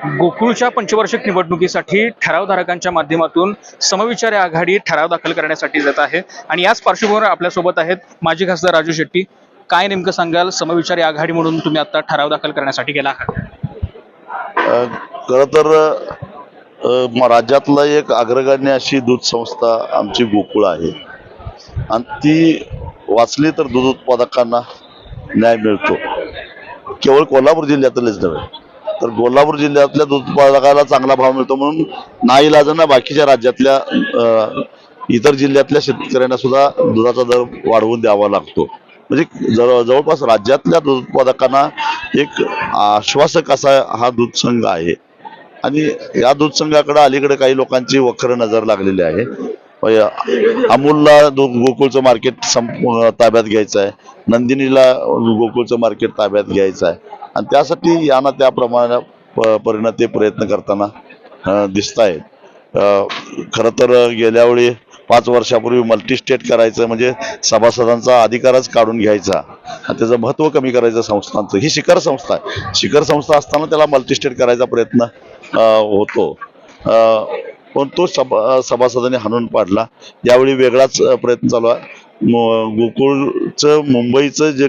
गोकुळच्या पंचवार्षिक निवडणुकीसाठी ठरावधारकांच्या माध्यमातून समविचारी आघाडी ठराव दाखल करण्यासाठी जात आहे आणि याच पार्श्वभूमीवर आपल्यासोबत आहेत माजी खासदार राजू शेट्टी. काय नेमकं सांगाल, समविचारी आघाडी म्हणून तुम्ही आता ठराव दाखल करण्यासाठी गेला आहात? खरं तर राज्यातला एक अग्रगण्य अशी दूध संस्था आमची गोकुळ आहे आणि ती वाचली तर दूध उत्पादकांना न्याय मिळतो. केवळ कोल्हापूर जिल्ह्यातलेच नव्हे तर कोल्हापूर जिल्ह्यातल्या दूध उत्पादकाला चांगला भाव मिळतो म्हणून नाईलाजानं बाकीच्या राज्यातल्या इतर जिल्ह्यातल्या शेतकऱ्यांना सुद्धा दुधाचा दर वाढवून द्यावा लागतो. म्हणजे जवळपास राज्यातल्या दूध उत्पादकांना एक आश्वासक असा हा दूध संघ आहे आणि या दूध संघाकडे अलीकडे काही लोकांची वक्र नजर लागलेली आहे. अमूलला गोकुळचं मार्केट ताब्यात घ्यायचं आहे, नंदिनीला गोकुळचं मार्केट ताब्यात घ्यायचं आहे आणि त्यासाठी यांना त्या ते प्रयत्न करताना दिसत आहेत. खरं तर गेल्या वेळी 5 वर्षापूर्वी मल्टीस्टेट करायचं म्हणजे सभासदांचा अधिकारच काढून घ्यायचा आणि त्याचं महत्त्व कमी करायचं संस्थांचं. ही शिखर संस्था आहे. शिखर संस्था असताना त्याला मल्टीस्टेट करायचा प्रयत्न होतो पण तो सभासदांनी हाणून पाडला. यावेळी वेगळाच प्रयत्न चालू आहे. गोकुळचं मुंबईचं जे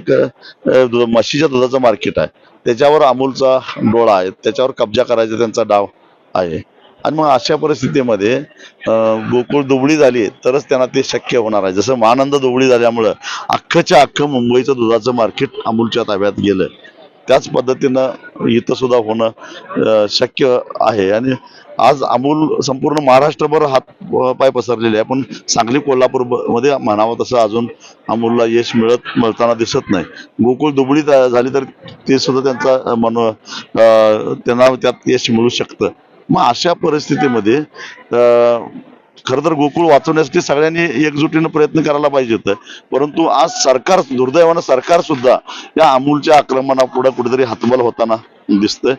म्हशीच्या दुधाचं मार्केट आहे त्याच्यावर अमूलचा डोळा आहे, त्याच्यावर कब्जा करायचा त्यांचा डाव आहे आणि मग अशा परिस्थितीमध्ये गोकुळ दुबळी झाली तरच त्यांना ते शक्य होणार आहे. जसं महानंद दुबळी झाल्यामुळं अख्खच्या अख्खं मुंबईचं दुधाचं मार्केट अमूलच्या ताब्यात गेलं, त्याच पद्धतीनं इथं सुद्धा होणं शक्य आहे. आणि आज अमूल संपूर्ण महाराष्ट्रभर हात पाय पसरलेले आहे पण सांगली कोल्हापूर मध्ये म्हणावं तसं अजून अमूलला यश मिळताना दिसत नाही. गोकुळ दुबळी झाली तर ते सुद्धा त्यांना त्यात यश मिळू शकतं. मग अशा परिस्थितीमध्ये खरं तर गोकुळ वाचवण्यासाठी सगळ्यांनी एकजुटीनं प्रयत्न करायला पाहिजे होतं, परंतु आज सरकार, दुर्दैवानं सरकार सुद्धा या अमूलच्या आक्रमणापुढे कुठेतरी हतबल होताना दिसतंय.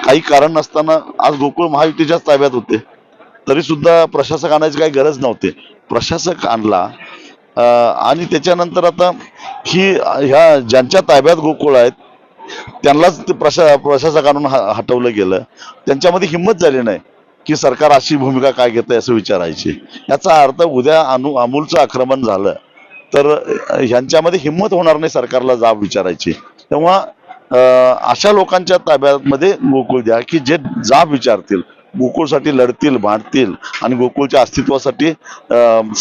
काही कारण नसताना आज गोकुळ महायुतीच्याच ताब्यात होते तरी सुद्धा प्रशासक आणायची काही गरज नव्हती. प्रशासक आणला आणि त्याच्यानंतर आता ह्या ज्यांच्या ताब्यात गोकुळ आहेत त्यांनाच ते प्रशासक आणून हटवलं गेलं. त्यांच्यामध्ये हिंमत झाली नाही की सरकार अशी भूमिका काय घेत आहे असं विचारायची. याचा अर्थ उद्या अमूलचं आक्रमण झालं तर ह्यांच्यामध्ये हिंमत होणार नाही सरकारला जाब विचारायची. तेव्हा अशा लोकांच्या ताब्यामध्ये गोकुळ द्या की जे जाब विचारतील, गोकुळसाठी लढतील, भांडतील आणि गोकुळच्या अस्तित्वासाठी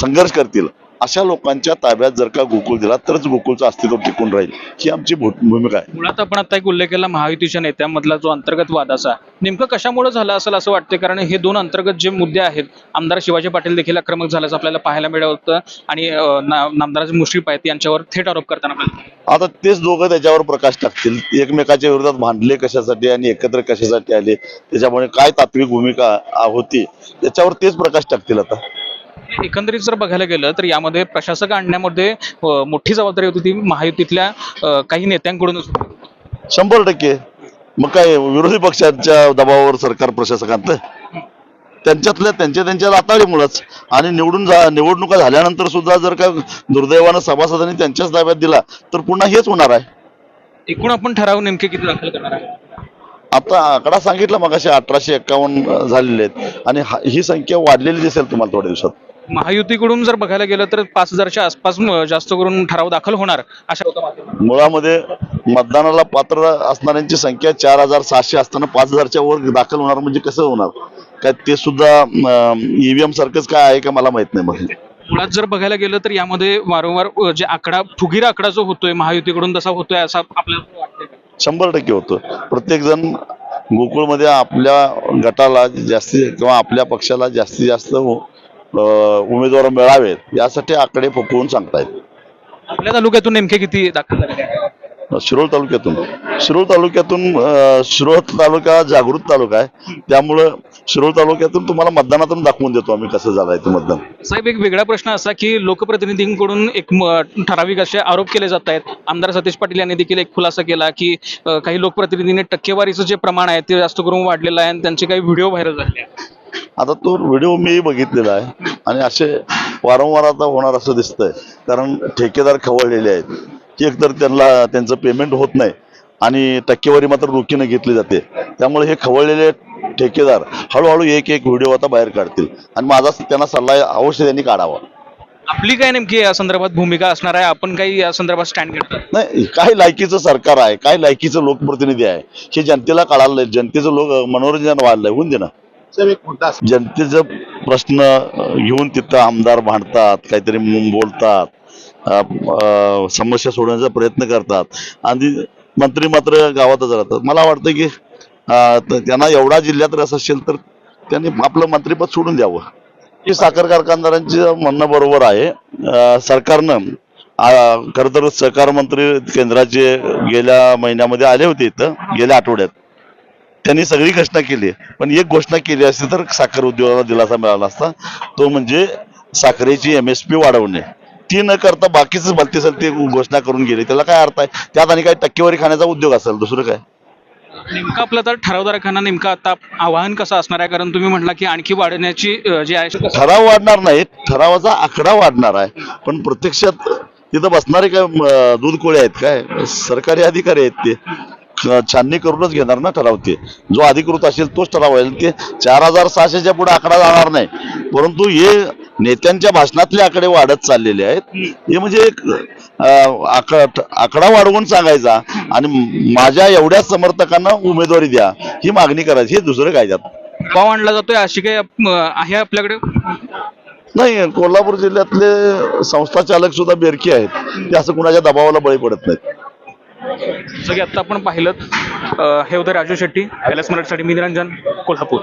संघर्ष करतील. अशा लोकांच्या ताब्यात जर का गोकुळ दिला तरच गोकुळचं अस्तित्व टिकून राहील, ही आमची भूमिका आहे. मुळात आपण आता एक उल्लेख केला महायुतीच्या नेत्यांमधला जो अंतर्गत वाद असा नेमकं कशामुळे झाला असेल असं वाटतं? कारण हे दोन अंतर्गत जे मुद्दे आहेत, आमदार शिवाजी पाटील देखील आक्रमक झाल्याचं आपल्याला पाहायला मिळत होतं आणि नामदाराचे मुश्रीफ आहेत यांच्यावर थेट आरोप करताना आता तेच दोघं त्याच्यावर प्रकाश टाकतील. एकमेकाच्या विरोधात भांडले कशासाठी आणि एकत्र कशासाठी आले, त्याच्यामुळे काय तात्विक भूमिका होती त्याच्यावर तेच प्रकाश टाकतील. आता एकंदरीत जर बघायला गेलं तर यामध्ये प्रशासक आणण्यामध्ये मोठी जबाबदारी होती ती महायुतीतल्या काही नेत्यांकडूनच. 100%. मग काय विरोधी पक्षांच्या दबावावर सरकार प्रशासकांत त्यांच्या राताळीमुळेच आणि निवडणुका झाल्यानंतर सुद्धा जर का दुर्दैवानं सभासदांनी त्यांच्याच ताब्यात दिला तर पुन्हा हेच होणार आहे. एकूण आपण ठराव नेमके किती दाखल करणार आहे? आता आकडा सांगितला मगाशी 1851 झालेले आहेत आणि ही संख्या वाढलेली दिसेल तुम्हाला थोड्या दिवसात. महायुतीकडून जर बघायला गेलं तर 5000च्या आसपास जास्त करून ठराव दाखल होणार अशा मुळामध्ये मतदानाला पात्र असणाऱ्यांची संख्या 4700 असताना 5000च्या वर दाखल होणार म्हणजे कसं होणार? काय ते सुद्धा ईव्हीएम सारखंच काय आहे का मला माहित नाही. मग मुळात जर बघायला गेलं तर यामध्ये वारंवार जे आकडा फुगीर आकडा जो होतोय महायुतीकडून तसा होतोय असं आपल्याला वाटतंय? 100% होतो. प्रत्येक जण गोकुळमध्ये आपल्या गटाला जास्तीत किंवा आपल्या पक्षाला जास्तीत जास्त उमेदवार मिळावेत यासाठी आकडे फुकवून सांगतायत. आपल्या तालुक्यातून नेमके किती दाखल झाले? शिरोळ तालुक्यातून शिरोळ तालुका जागृत तालुका आहे, त्यामुळं शिरोळ तालुक्यातून तुम्हाला मतदानातून दाखवून देतो आम्ही कसं झालंय ते मतदान. साहेब, एक वेगळा प्रश्न असा की लोकप्रतिनिधींकडून एक ठराविक असे आरोप केले जात आहेत. आमदार सतीश पाटील यांनी देखील एक खुलासा केला की काही लोकप्रतिनिधींनी टक्केवारीचं जे प्रमाण आहे ते जास्त करून वाढलेलं आहे आणि त्यांचे काही व्हिडिओ व्हायरल झाले. आता तो व्हिडिओ मी बघितलेला आहे आणि असे वारंवार आता होणार असं दिसतंय, कारण ठेकेदार खवळलेले आहेत की एकतर त्यांचं पेमेंट होत नाही आणि टक्केवारी मात्र रोखीने घेतली जाते. त्यामुळे हे खवळलेले ठेकेदार हळूहळू एक एक व्हिडिओ आता बाहेर काढतील आणि माझा त्यांना सल्ला आहे, अवश्य त्यांनी काढावा. आपली काय नेमकी या संदर्भात भूमिका असणार आहे? आपण काही या संदर्भात स्टँड घेणार? नाही, काय लायकीचं सरकार आहे, काय लायकीचं लोकप्रतिनिधी आहे हे जनतेला कळालं नाही. जनतेचं मनोरंजन वाढलंय, होऊन दे ना. जनतेचं प्रश्न घेऊन तिथं आमदार भांडतात, काहीतरी बोलतात, समस्या सोडवण्याचा प्रयत्न करतात आणि मंत्री मात्र गावातच राहतात. मला वाटतं की त्यांना एवढा जिल्ह्यात रस असेल तर त्यांनी आपलं मंत्रिपद सोडून द्यावं. ही साखर कारखानदारांचं म्हणणं बरोबर आहे. सरकारनं खरं तर सहकार मंत्री केंद्राचे गेल्या महिन्यामध्ये आले होते इथं, गेल्या आठवड्यात त्यांनी सगळी घोषणा केली, पण एक घोषणा केली असती तर साखर उद्योगाला दिलासा मिळाला असता, तो म्हणजे साखरेची MSP वाढवणे. ती न करता बाकीच भलती सलती घोषणा करून गेली. त्याला काय अर्थ आहे? त्यात आणि काही टक्केवारी खाण्याचा उद्योग असेल, दुसरं काय. नेमकं आपलं तर ठरावधारकांना नेमकं आता आवाहन कसं असणार आहे? कारण तुम्ही म्हटला की आणखी वाढण्याची जी आहे ठराव वाढणार नाही, ठरावाचा आकडा वाढणार आहे, पण प्रत्यक्षात तिथं बसणारे काय दूध कोळे आहेत काय? सरकारी अधिकारी आहेत, ते छाननी करूनच घेणार ना ठराव. ते जो अधिकृत असेल तोच ठराव होईल. ते 4600च्या पुढे आकडा जाणार नाही, परंतु हे नेत्यांच्या भाषणातले आकडे वाढत चाललेले आहेत. हे म्हणजे एक आकडा वाढवून सांगायचा आणि माझ्या एवढ्या समर्थकांना उमेदवारी द्या ही मागणी करायची, हे दुसरं काय त्यात. दबाव आणला जातोय अशी काही आहे आपल्याकडे? नाही, कोल्हापूर जिल्ह्यातले संस्था चालक सुद्धा बेरकी आहेत, ते असं कुणाच्या दबावाला बळी पडत नाहीत. सगळे आता आपण पाहिलं. हे होतं राजू शेट्टी, LS मराठीसाठी मी निरंजन, कोल्हापूर.